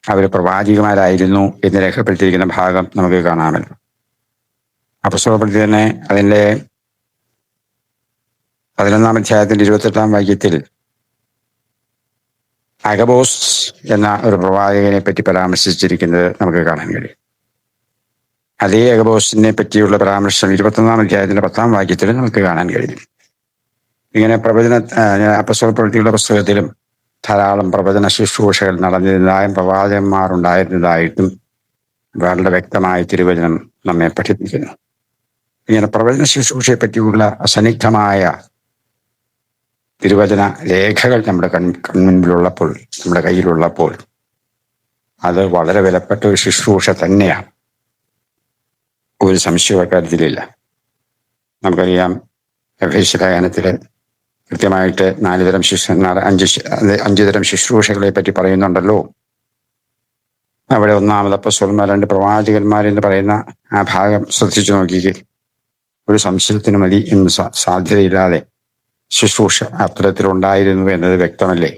അവർ പ്രവാചികമാരായിരുന്നു എന്ന് രേഖപ്പെടുത്തിയിരിക്കുന്ന ഭാഗം നമുക്ക് കാണാമല്ലോ. അപ്പോസ്തലപ്രവൃത്തി തന്നെ അതിന്റെ 11-ാം അധ്യായത്തിന്റെ 28-ാം വാക്യത്തിൽ അഗബോസ് എന്ന ഒരു പ്രവാചകനെ പറ്റി പരാമർശിച്ചിരിക്കുന്നത് നമുക്ക് കാണാൻ കഴിയും. അതേ അഗബോസിനെ പറ്റിയുള്ള പരാമർശം 21-ാം അധ്യായത്തിന്റെ 10-ാം വാക്യത്തിൽ നമുക്ക് കാണാൻ കഴിയും. ഇങ്ങനെ അപ്പോസ്തലപ്രവൃത്തിയുടെ പുസ്തകത്തിലും ധാരാളം പ്രവചന ശുശ്രൂഷകൾ നടന്നിരുന്നതായും പ്രവാചകന്മാർ ഉണ്ടായിരുന്നതായിട്ടും വളരെ വ്യക്തമായ തിരുവചനം നമ്മെ പഠിപ്പിക്കുന്നു. ഇങ്ങനെ പ്രവചന ശുശ്രൂഷയെ പറ്റിയുള്ള അസന്നിഗ്ധമായ തിരുവചന രേഖകൾ നമ്മുടെ കൺമുൻപിലുള്ളപ്പോൾ, നമ്മുടെ കയ്യിലുള്ളപ്പോൾ അത് വളരെ വിലപ്പെട്ട ഒരു ശുശ്രൂഷ തന്നെയാണ്. ഒരു സംശയവും അക്കാര്യത്തിലില്ല. നമുക്കറിയാം, എഫേസ്യലേഖനത്തില് കൃത്യമായിട്ട് 4 തരം 5 തരം ശുശ്രൂഷകളെ പറ്റി പറയുന്നുണ്ടല്ലോ. അവിടെ ഒന്നാമത് അപ്പോസ്തലന്മാർ, 2 പ്രവാചകന്മാരെന്ന് പറയുന്ന ആ ഭാഗം ശ്രദ്ധിച്ചു നോക്കിക്കേ. ഒരു സംശയത്തിന് മതി എന്ന് സാധ്യതയില്ലാതെ ശുശ്രൂഷ അത്തരത്തിലുണ്ടായിരുന്നു എന്നത് വ്യക്തമല്ലേ.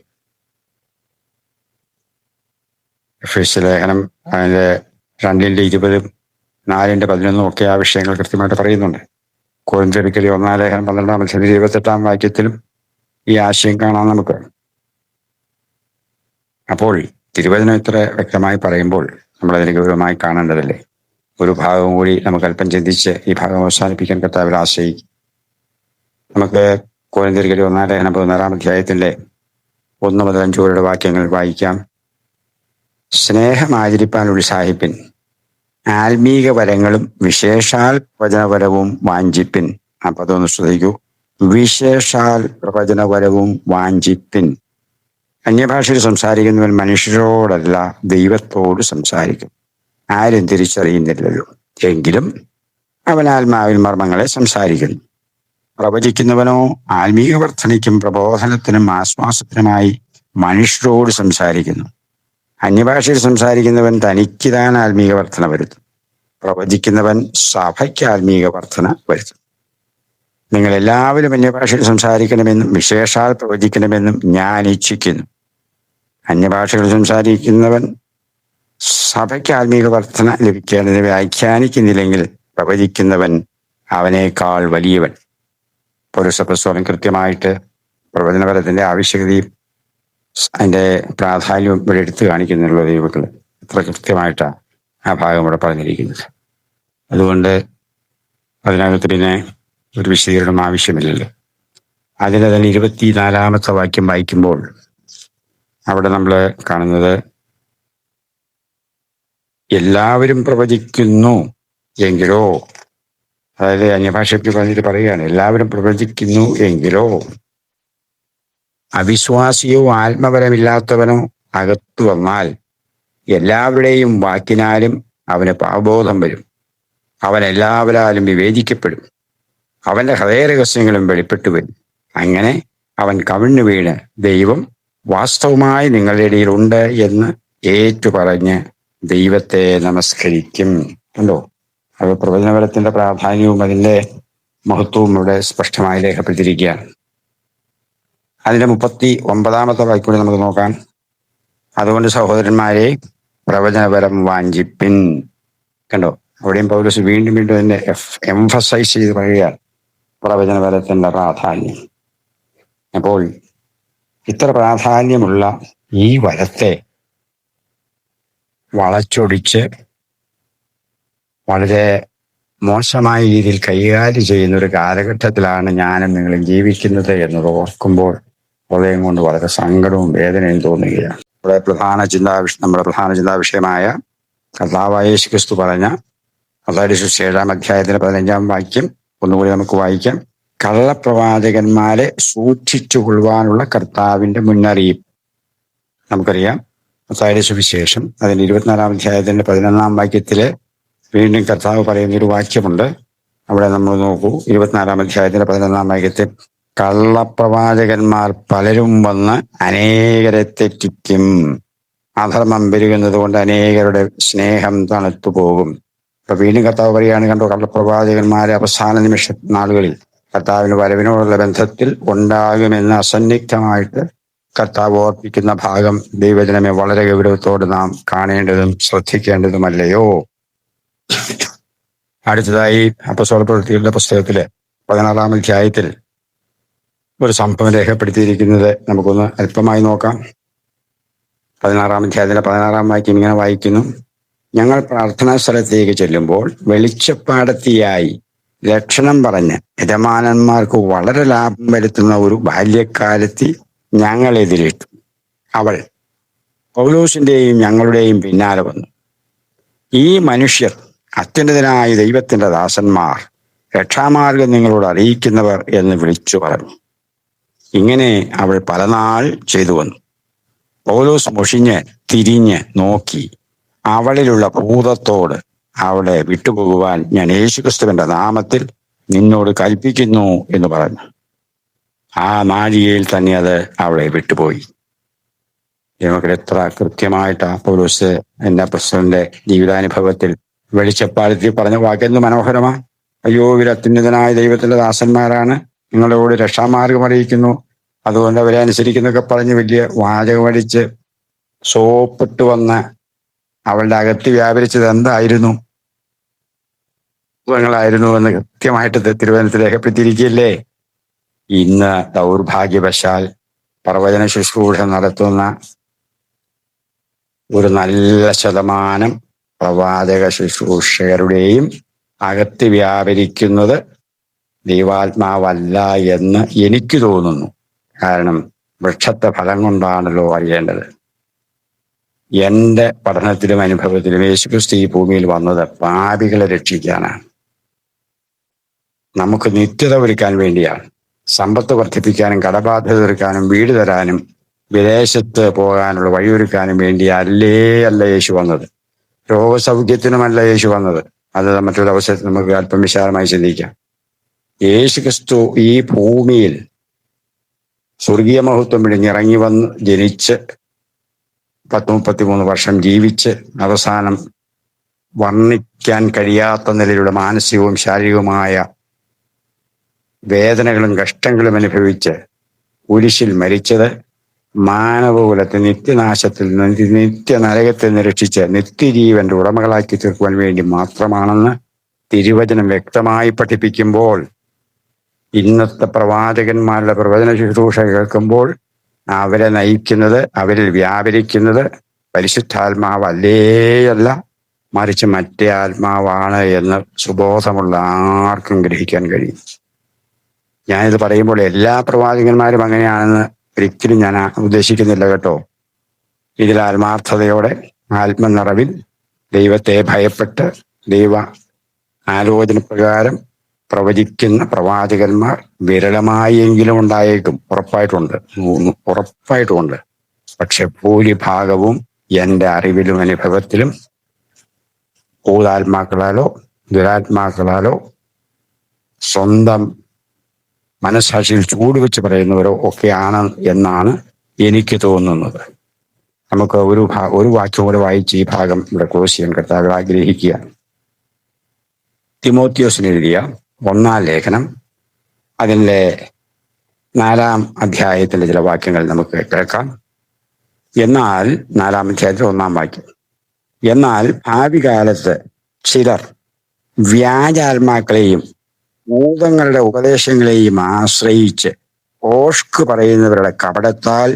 എഫേസ്യ ലേഖനം അതിൻ്റെ 2:20, 4:11 ഒക്കെ ആ വിഷയങ്ങൾ കൃത്യമായിട്ട് പറയുന്നുണ്ട്. കൊരിന്ത്യർക്കെതിരെ 1 ലേഖനം 12 28 വാക്യത്തിലും ഈ ആശയം കാണാം നമുക്ക്. അപ്പോൾ തിരുവചനം ഇത്ര വ്യക്തമായി പറയുമ്പോൾ നമ്മളതിനെ ഗൗരവമായി കാണേണ്ടതല്ലേ? ഒരു ഭാഗം കൂടി നമുക്ക് അല്പം ചിന്തിച്ച് ഈ ഭാഗം അവസാനിപ്പിക്കാൻ കർത്താവിൽ ആശ്രയിക്കും. നമുക്ക് കൊരിന്ത്യർക്കെതിരെ 1 ലേഖനം 16 1 മുതൽ 5 വരെയുടെ വാക്യങ്ങൾ വായിക്കാം. സ്നേഹം ആചരിപ്പാൻ ഉത്സാഹിപ്പിൻ, ആത്മീക വരങ്ങളും വിശേഷാൽ പ്രവചനപരവും വാഞ്ചിപ്പിൻ. ആ പദമൊന്ന് ശ്രദ്ധിക്കൂ. വിശേഷാൽ പ്രവചനപരവും വാഞ്ചിപ്പിൻ. അന്യഭാഷയിൽ സംസാരിക്കുന്നവൻ മനുഷ്യരോടല്ല ദൈവത്തോട് സംസാരിക്കും, ആരും തിരിച്ചറിയുന്നില്ലല്ലോ. എങ്കിലും അവൻ ആത്മാവിൽ മർമ്മങ്ങളെ സംസാരിക്കുന്നു. പ്രവചിക്കുന്നവനോ ആത്മീക വർധനയ്ക്കും പ്രബോധനത്തിനും ആശ്വാസത്തിനുമായി മനുഷ്യരോട് സംസാരിക്കുന്നു. അന്യഭാഷയിൽ സംസാരിക്കുന്നവൻ തനിക്ക് താൻ ആത്മീക വർധന വരുത്തും, പ്രവചിക്കുന്നവൻ സഭയ്ക്ക് ആത്മീക വർധന വരുത്തും. നിങ്ങൾ എല്ലാവരും അന്യഭാഷയിൽ സംസാരിക്കണമെന്നും വിശേഷാൽ പ്രവചിക്കണമെന്നും ഞാൻ ഇച്ഛിക്കുന്നു. അന്യഭാഷകൾ സംസാരിക്കുന്നവൻ സഭയ്ക്ക് ആത്മീക വർധന ലഭിക്കേണ്ടതിനെ വ്യാഖ്യാനിക്കുന്നില്ലെങ്കിൽ പ്രവചിക്കുന്നവൻ അവനേക്കാൾ വലിയവൻ. പൗലോസ് കൃത്യമായിട്ട് പ്രവചനപരത്തിന്റെ ആവശ്യകതയും അതിന്റെ പ്രാധാന്യവും ഇവിടെ എടുത്തു കാണിക്കുന്നുള്ള ദൈവങ്ങൾ എത്ര കൃത്യമായിട്ടാണ് ആ ഭാഗം ഇവിടെ പറഞ്ഞിരിക്കുന്നത്. അതുകൊണ്ട് അതിനകത്ത് പിന്നെ ഒരു വിശദീകരണം ആവശ്യമില്ലല്ലോ. അതിന് തന്നെ 24 വാക്യം വായിക്കുമ്പോൾ അവിടെ നമ്മൾ കാണുന്നത് എല്ലാവരും പ്രവചിക്കുന്നു എങ്കിലോ, അതായത് അന്യഭാഷയ്ക്ക് പറഞ്ഞിട്ട് പറയുകയാണ്, എല്ലാവരും പ്രവചിക്കുന്നു എങ്കിലോ അവിശ്വാസിയോ ആത്മബലമില്ലാത്തവനോ അകത്തു വന്നാൽ എല്ലാവരുടെയും വാക്കിനാലും അവന് പാപബോധം വരും. അവൻ എല്ലാവരാലും വിവേചിക്കപ്പെടും. അവന്റെ ഹൃദയരഹസ്യങ്ങളും വെളിപ്പെട്ടു വരും. അങ്ങനെ അവൻ കവിണ്ണു വീണ് ദൈവം വാസ്തവമായി നിങ്ങളുടെ ഇടയിലുണ്ട് എന്ന് ഏറ്റുപറഞ്ഞ് ദൈവത്തെ നമസ്കരിക്കും. കണ്ടോ? അത് പ്രവചനപരത്തിന്റെ പ്രാധാന്യവും അതിന്റെ മഹത്വവും ഇവിടെ സ്പഷ്ടമായി രേഖപ്പെടുത്തിയിരിക്കുകയാണ്. അതിന്റെ 39 വാക്യം നമുക്ക് നോക്കാം. അതുകൊണ്ട് സഹോദരന്മാരെ, പ്രവചനപരം വാഞ്ചിപ്പിൻ. കണ്ടോ? അവിടെയും പൗലോസ് വീണ്ടും വീണ്ടും അതിനെ എംഫസൈസ് ചെയ്ത് പറയുകയാണ് പ്രവചനപരത്തിന്റെ പ്രാധാന്യം. അപ്പോൾ ഇത്ര പ്രാധാന്യമുള്ള ഈ വരത്തെ വളച്ചൊടിച്ച് വളരെ മോശമായ രീതിയിൽ കൈകാര്യം ചെയ്യുന്ന ഒരു കാലഘട്ടത്തിലാണ് ഞാനും നിങ്ങളും ജീവിക്കുന്നത് എന്നത് ഓർക്കുമ്പോൾ ഹൃദയം കൊണ്ട് വളരെ സങ്കടവും വേദനയും തോന്നുകയാണ്. നമ്മുടെ പ്രധാന ചിന്താ വിഷയമായ കർത്താവായ യേശുക്രിസ്തു പറഞ്ഞ മത്തായി സുവിശേഷം 7-15 വാക്യം ഒന്നുകൂടി നമുക്ക് വായിക്കാം. കള്ളപ്രവാചകന്മാരെ സൂക്ഷിച്ചു കൊള്ളുവാനുള്ള കർത്താവിന്റെ മുന്നറിയിപ്പ് നമുക്കറിയാം. മത്തായി സുവിശേഷം അതിന്റെ 24 11 വീണ്ടും കർത്താവ് പറയുന്നൊരു വാക്യമുണ്ട്. അവിടെ നമ്മൾ നോക്കൂ. 24 11 കള്ളപ്രവാചകന്മാർ പലരും വന്ന് അനേകരെ തെറ്റിക്കും, അധർമ്മം പെരുകുന്നത് കൊണ്ട് അനേകരുടെ സ്നേഹം തണുത്തു പോകും. അപ്പൊ വീണ്ടും കർത്താവ് പറയുകയാണ്, കണ്ടോ, കള്ളപ്രവാചകന്മാരെ അവസാന നിമിഷ നാളുകളിൽ കർത്താവിന് വരവിനോടുള്ള ബന്ധത്തിൽ ഉണ്ടാകുമെന്ന് അസന്നിഗ്ധമായിട്ട് കർത്താവ് ഓർപ്പിക്കുന്ന ഭാഗം ദൈവജനമേ വളരെ ഗൗരവത്തോട് നാം കാണേണ്ടതും ശ്രദ്ധിക്കേണ്ടതുമല്ലയോ? അടുത്തതായി അപ്പോസ്തല പ്രവൃത്തികളുടെ പുസ്തകത്തിലെ 16 ഒരു സംഭവം രേഖപ്പെടുത്തിയിരിക്കുന്നത് നമുക്കൊന്ന് അല്പമായി നോക്കാം. 16 വാക്യം ഇങ്ങനെ വായിക്കുന്നു. ഞങ്ങൾ പ്രാർത്ഥനാ സ്ഥലത്തേക്ക് ചെല്ലുമ്പോൾ വെളിച്ചപ്പാടത്തിയായി ലക്ഷണം പറഞ്ഞ് യജമാനന്മാർക്ക് വളരെ ലാഭം വരുത്തുന്ന ഒരു ബാല്യക്കാലത്തി ഞങ്ങൾ എതിരിട്ടു. അവൾ പൗലോസിന്റെയും ഞങ്ങളുടെയും പിന്നാലെ വന്നു. ഈ മനുഷ്യർ അത്യുന്നതനായ ദൈവത്തിന്റെ ദാസന്മാർ, രക്ഷാമാർഗം നിങ്ങളോട് അറിയിക്കുന്നവർ എന്ന് വിളിച്ചു പറഞ്ഞു. ഇങ്ങനെ അവൾ പലനാൾ ചെയ്തു വന്നു. പൗലോസ് മുഷിഞ്ഞ് തിരിഞ്ഞ് നോക്കി അവളിലുള്ള ഭൂതത്തോട് അവളെ വിട്ടുപോകുവാൻ ഞാൻ യേശുക്രിസ്തുവിന്റെ നാമത്തിൽ നിന്നോട് കൽപ്പിക്കുന്നു എന്ന് പറഞ്ഞു. ആ നാഴികയിൽ തന്നെ അത് അവളെ വിട്ടുപോയി. നമുക്ക് എത്ര കൃത്യമായിട്ട് പൗലോസ് എന്ന പ്രസിഡന്റ് ജീവിതാനുഭവത്തിൽ വെളിച്ചപ്പാടത്തിൽ പറഞ്ഞ വാക്കെന്ത് മനോഹരമാ. അയ്യോ, ഇവർ അത്യുന്നതനായ ദൈവത്തിന്റെ ദാസന്മാരാണ്, നിങ്ങളോട് രക്ഷാമാർഗം അറിയിക്കുന്നു, അതുകൊണ്ട് അവരെ അനുസരിക്കുന്നൊക്കെ പറഞ്ഞ് വലിയ വാചകമടിച്ച് സോപ്പിട്ട് വന്ന അവളുടെ അകത്ത് വ്യാപരിച്ചത് എന്തായിരുന്നു? എന്ന് കൃത്യമായിട്ട് തിരുവചനത്തിൽ രേഖപ്പെടുത്തിയിരിക്കുകയല്ലേ? ഇന്ന് ദൗർഭാഗ്യവശാൽ പ്രവചന ശുശ്രൂഷ നടത്തുന്ന ഒരു നല്ല ശതമാനം പ്രവാചക ശുശ്രൂഷകരുടെയും അകത്ത് വ്യാപരിക്കുന്നത് ദൈവാത്മാവല്ല എന്ന് എനിക്ക് തോന്നുന്നു. കാരണം വൃക്ഷത്തെ ഫലം കൊണ്ടാണല്ലോ അറിയേണ്ടത്. എന്റെ പഠനത്തിലും അനുഭവത്തിലും യേശുക്രിസ്തു ഈ ഭൂമിയിൽ വന്നത് പാപികളെ രക്ഷിക്കാനാണ്, നമുക്ക് നിത്യത ഒരുക്കാൻ വേണ്ടിയാണ്. സമ്പത്ത് വർദ്ധിപ്പിക്കാനും കടബാധ്യത ഒരുക്കാനും വീട് തരാനും വിദേശത്ത് പോകാനുള്ള വഴിയൊരുക്കാനും വേണ്ടി അല്ല യേശു വന്നത്. രോഗസൗഖ്യത്തിനുമല്ല യേശു വന്നത്. അത് മറ്റൊരു അവസരത്തിൽ നമുക്ക് അല്പം വിശാലമായി ചിന്തിക്കാം. യേശു ക്രിസ്തു ഈ ഭൂമിയിൽ സ്വർഗീയ മഹത്വം പിടിഞ്ഞിറങ്ങി വന്ന് ജനിച്ച് 33 വർഷം ജീവിച്ച് അവസാനം വർണ്ണിക്കാൻ കഴിയാത്ത നിലയിലുള്ള മാനസികവും ശാരീരികവുമായ വേദനകളും കഷ്ടങ്ങളും അനുഭവിച്ച് കുരിശിൽ മരിച്ചത് മാനവകുലത്തെ നിത്യനാശത്തിൽ നിന്ന് നിത്യനരകത്തിൽ നിന്ന് രക്ഷിച്ച് നിത്യജീവന്റെ ഉടമകളാക്കി തീർക്കുവാൻ വേണ്ടി മാത്രമാണെന്ന് തിരുവചനം വ്യക്തമായി പഠിപ്പിക്കുമ്പോൾ, ഇന്നത്തെ പ്രവാചകന്മാരുടെ പ്രവചന ശുശ്രൂഷ കേൾക്കുമ്പോൾ അവരെ നയിക്കുന്നത്, അവരിൽ വ്യാപരിക്കുന്നത് പരിശുദ്ധാത്മാവല്ലേയല്ല, മറിച്ച് മറ്റേ ആത്മാവാണ് എന്ന് സുബോധമുള്ള ആർക്കും ഗ്രഹിക്കാൻ കഴിയും. ഞാനിത് പറയുമ്പോൾ എല്ലാ പ്രവാചകന്മാരും അങ്ങനെയാണെന്ന് ഒരിക്കലും ഞാൻ ഉദ്ദേശിക്കുന്നില്ല കേട്ടോ. ഇതിൽ ആത്മാർത്ഥതയോടെ ആത്മനിറവിൽ ദൈവത്തെ ഭയപ്പെട്ട് ദൈവ ആലോചന പ്രകാരം പ്രവചിക്കുന്ന പ്രവാചകന്മാർ വിരളമായെങ്കിലും ഉണ്ടായേക്കും, ഉറപ്പായിട്ടുമുണ്ട്. പക്ഷെ ഭൂരിഭാഗവും എൻ്റെ അറിവിലും അനുഭവത്തിലും ഭൂതാത്മാക്കളാലോ ദുരാത്മാക്കളാലോ സ്വന്തം മനസ്സാക്ഷിയിൽ ചൂടുവെച്ച് പറയുന്നവരോ ഒക്കെയാണ് എന്നാണ് എനിക്ക് തോന്നുന്നത്. നമുക്ക് ഒരു വാക്യം കൂടെ വായിച്ച് ഈ ഭാഗം ഇവിടെ ക്ലോസ് ചെയ്യാൻ കർത്താവ് ആഗ്രഹിക്കുക. തിമോത്തിയോസിന് എഴുതിയ 1-ാം ലേഖനം അതിൻ്റെ 4-ാം അധ്യായത്തിലെ ചില വാക്യങ്ങൾ നമുക്ക് കേൾക്കാം. എന്നാൽ 4-ാം അധ്യായത്തിൽ 1-ാം വാക്യം, എന്നാൽ ഭാവി കാലത്ത് ചിലർ വ്യാജാത്മാക്കളെയും ഭൂതങ്ങളുടെ ഉപദേശങ്ങളെയും ആശ്രയിച്ച് ഓഷ്ക് പറയുന്നവരുടെ കപടത്താൽ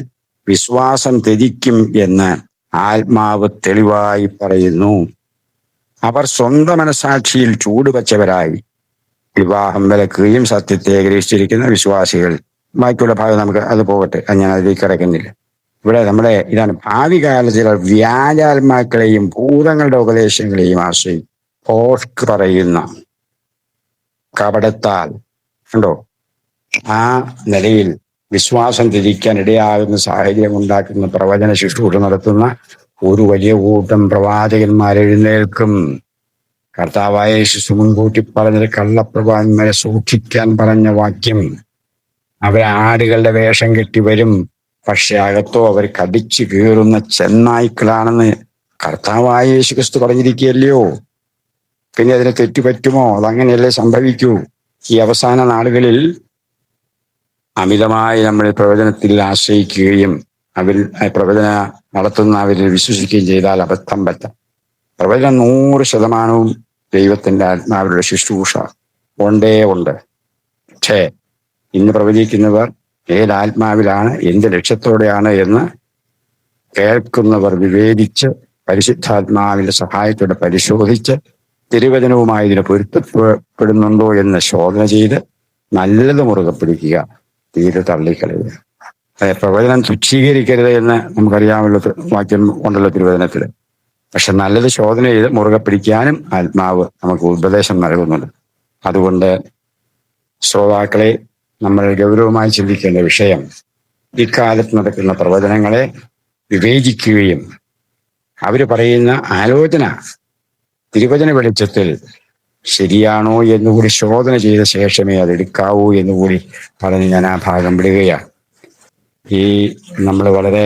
വിശ്വാസം ത്യജിക്കും എന്ന് ആത്മാവ് തെളിവായി പറയുന്നു. അവർ സ്വന്തം മനസാക്ഷിയിൽ ചൂടുവച്ചവരായി വിവാഹം വിലക്കുകയും സത്യത്തെ ഗ്രഹിച്ചിരിക്കുന്ന വിശ്വാസികൾ. ബാക്കിയുള്ള ഭാഗം നമുക്ക് അത് പോകട്ടെ, അത് ഞാൻ അതിലേക്ക് കിടക്കുന്നില്ല. ഇവിടെ ഇതാണ് ഭാവി കാലത്ത് വ്യാജാത്മാക്കളെയും ഭൂതങ്ങളുടെ ഉപദേശങ്ങളെയും ആശ്രയിക്കും. ഓഷ്ക് പറയുന്ന കപടത്താൽ ഉണ്ടോ, ആ നിലയിൽ വിശ്വാസം തിരിക്കാൻ ഇടയാകുന്ന സാഹചര്യം ഉണ്ടാക്കുന്ന പ്രവചന ശുശ്രൂഷ നടത്തുന്ന ഒരു വലിയ കൂട്ടം പ്രവാചകന്മാരെഴുന്നേൽക്കും. കർത്താവായ യേശു മുൻകൂട്ടി പറഞ്ഞത് കള്ളപ്രവാചകന്മാരെ സൂക്ഷിക്കാൻ പറഞ്ഞ വാക്യം. അവർ ആടുകളുടെ വേഷം കെട്ടി വരും, പക്ഷെ അകത്തോ അവർ കടിച്ചു കീറുന്ന ചെന്നായ്ക്കളാണെന്ന് കർത്താവായ യേശു ക്രിസ്തു പറഞ്ഞിരിക്കുകയല്ലയോ. പിന്നെ അതിന് തെറ്റുപറ്റുമോ? അതങ്ങനെയല്ലേ സംഭവിക്കൂ. ഈ അവസാന നാളുകളിൽ അമിതമായി നമ്മൾ പ്രവചനത്തിൽ ആശ്രയിക്കുകയും അവരിൽ പ്രവചന നടത്തുന്നവരിൽ വിശ്വസിക്കുകയും ചെയ്താൽ അബദ്ധം പറ്റാം. പ്രവചനം 100% ദൈവത്തിന്റെ ആത്മാവിലുള്ള ശുശ്രൂഷ ഉണ്ട്. പക്ഷേ ഇന്ന് പ്രവചിക്കുന്നവർ ഏതാത്മാവിലാണ്, എന്ത് ലക്ഷ്യത്തോടെയാണ് എന്ന് കേൾക്കുന്നവർ വിവേചിച്ച് പരിശുദ്ധാത്മാവിന്റെ സഹായത്തോടെ പരിശോധിച്ച് തിരുവചനവുമായി ഇതിന് പൊരുത്തപ്പെടുന്നുണ്ടോ എന്ന് ശോധന ചെയ്ത് നല്ലത് മുറുകെ പിടിക്കുക, തീരെ തള്ളിക്കളയുക. പ്രവചനം തുച്ഛീകരിക്കരുത് എന്ന് നമുക്കറിയാമല്ലോ, വാക്യം ഉണ്ടല്ലോ തിരുവചനത്തിൽ. പക്ഷെ നല്ലത് ശോധന ചെയ്ത് മുറുകെ പിടിക്കാനും ആത്മാവ് നമുക്ക് ഉപദേശം നൽകുന്നുണ്ട്. അതുകൊണ്ട് ശ്രോതാക്കളെ, നമ്മൾ ഗൗരവമായി ചിന്തിക്കേണ്ട വിഷയം ഇക്കാലത്ത് നടക്കുന്ന പ്രവചനങ്ങളെ വിവേചിക്കുകയും അവർ പറയുന്ന ആലോചന തിരുവചന വെളിച്ചത്തിൽ ശരിയാണോ എന്നുകൂടി ശോധന ചെയ്ത ശേഷമേ അതെടുക്കാവൂ എന്നുകൂടി പറഞ്ഞ് ഞാൻ ആ ഭാഗം വിടുകയാണ്. നമ്മൾ വളരെ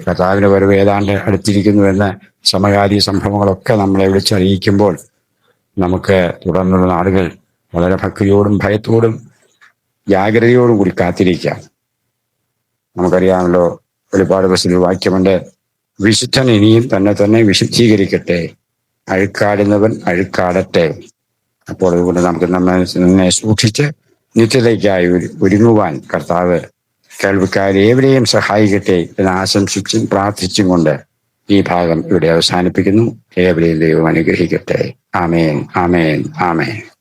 കർത്താവിന്റെ വരവ് ഏതാണ്ട് അടുത്തിരിക്കുന്നു എന്ന സമകാലീന സംഭവങ്ങളൊക്കെ നമ്മളെ വിളിച്ചറിയിക്കുമ്പോൾ നമുക്ക് തുടർന്നുള്ള നാളുകൾ വളരെ ഭക്തിയോടും ഭയത്തോടും ജാഗ്രതയോടും കൂടി കാത്തിരിക്കാം. നമുക്കറിയാമല്ലോ, വെളിപ്പാട് പുസ്തകത്തിൽ വാക്യമുണ്ട്, വിശുദ്ധൻ ഇനിയും തന്നെ വിശുദ്ധീകരിക്കട്ടെ. അഴുക്കാടുന്നവൻ അഴുക്കാടട്ടെ. അപ്പോൾ അതുകൊണ്ട് നമുക്ക് നമ്മെ സൂക്ഷിച്ച് നിത്യതയ്ക്കായി ഒരുങ്ങുവാൻ കർത്താവ് കേൾവിക്കാരേവരെയും സഹായിക്കട്ടെ എന്ന് ആശംസിച്ചും പ്രാർത്ഥിച്ചും കൊണ്ട് ഈ ഭാഗം ഇവിടെ അവസാനിപ്പിക്കുന്നു. ഏവരെയും ദൈവം അനുഗ്രഹിക്കട്ടെ. ആമേൻ, ആമേൻ, ആമേൻ.